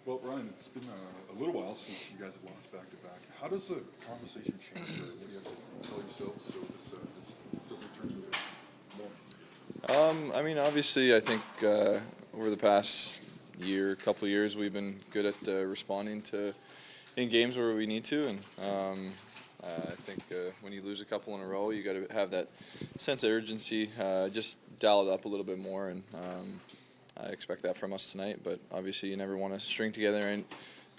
Well, Ryan, it's been a little while since you guys have lost back-to-back. How does the conversation change, or what do you have to tell yourselves so this doesn't turn to more? I mean, obviously, I think over the past couple of years, we've been good at responding to in games where we need to, and I think when you lose a couple in a row, you got to have that sense of urgency, just dial it up a little bit more, and I expect that from us tonight. But obviously, you never want to string together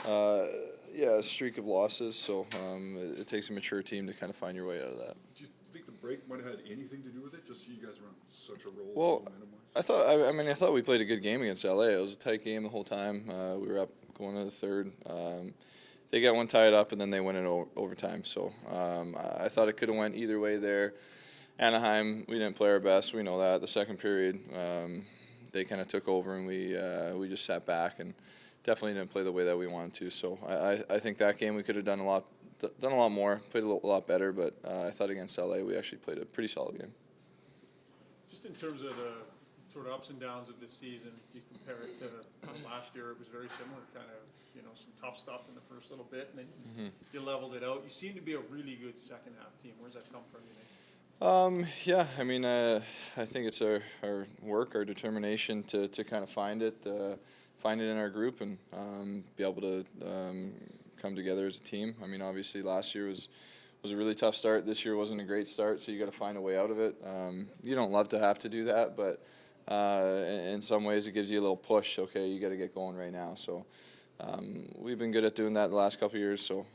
a streak of losses, so it takes a mature team to kind of find your way out of that. Do you think the break might have had anything to do with it? Just so you guys were on such a roll. Well, I thought we played a good game against LA. It was a tight game the whole time. We were up going to the third. They got one tied up, and then they went in overtime. So I thought it could have went either way there. Anaheim, we didn't play our best. We know that. The second period, they kind of took over, and we just sat back and definitely didn't play the way that we wanted to. So I think that game we could have done a lot more, played a lot better. But I thought against LA we actually played a pretty solid game. Just in terms of the sort of ups and downs of this season, you compare it to last year, it was very similar, kind of, some tough stuff in the first little bit, and then you leveled it out. You seem to be a really good second half team. Where's that come from, you think? Yeah, I mean, I think it's our work, our determination to kind of find it in our group and be able to come together as a team. I mean, obviously last year was a really tough start. This year wasn't a great start, so you got to find a way out of it. You don't love to have to do that, but in some ways it gives you a little push. Okay, you got to get going right now. So we've been good at doing that the last couple of years. So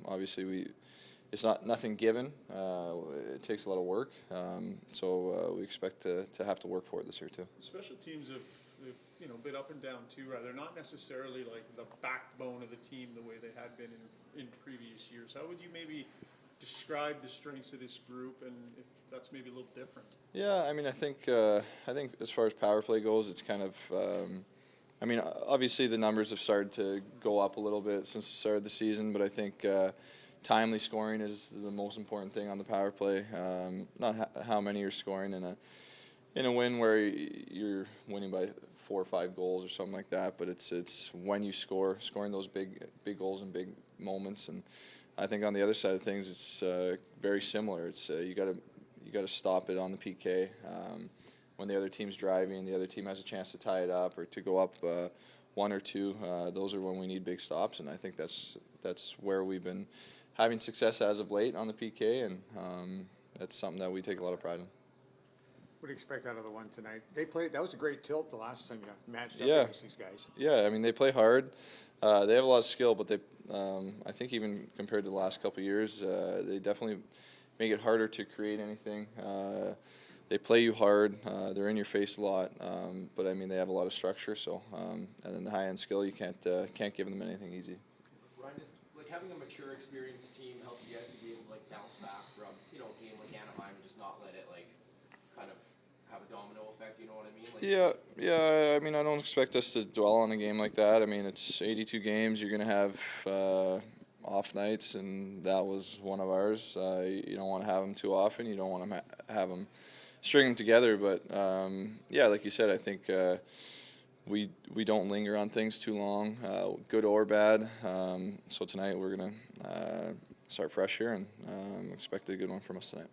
obviously it's nothing given. It takes a lot of work. So we expect to have to work for it this year too. Special teams have been up and down too. They're not necessarily like the backbone of the team the way they had been in previous years. How would you maybe describe the strengths of this group, and if that's maybe a little different? Yeah, I mean, I think as far as power play goes, it's kind of. I mean, obviously the numbers have started to go up a little bit since the start of the season, but I think timely scoring is the most important thing on the power play. Not how many you're scoring in a win where you're winning by 4 or 5 goals or something like that, but it's when you scoring those big goals in big moments. And I think on the other side of things, it's very similar. It's you got to stop it on the PK. When the other team's driving, the other team has a chance to tie it up or to go up 1 or 2. Those are when we need big stops, and I think that's where we've been having success as of late on the PK, and that's something that we take a lot of pride in. What do you expect out of the one tonight? That was a great tilt the last time you matched up against these guys. Yeah, I mean, they play hard. They have a lot of skill, but I think even compared to the last couple of years, they definitely make it harder to create anything. They play you hard. They're in your face a lot, but I mean, they have a lot of structure. So, and then the high-end skill, you can't give them anything easy. Ryan, does having a mature, experienced team help you guys to be able to bounce back from a game like Anaheim and just not let it kind of have a domino effect? You know what I mean? Yeah. I mean, I don't expect us to dwell on a game like that. I mean, it's 82 games. You're gonna have off nights, and that was one of ours. You don't want to have them too often. You don't want to have them string them together. But like you said, I think we don't linger on things too long, good or bad. So tonight we're gonna start fresh here and expect a good one from us tonight.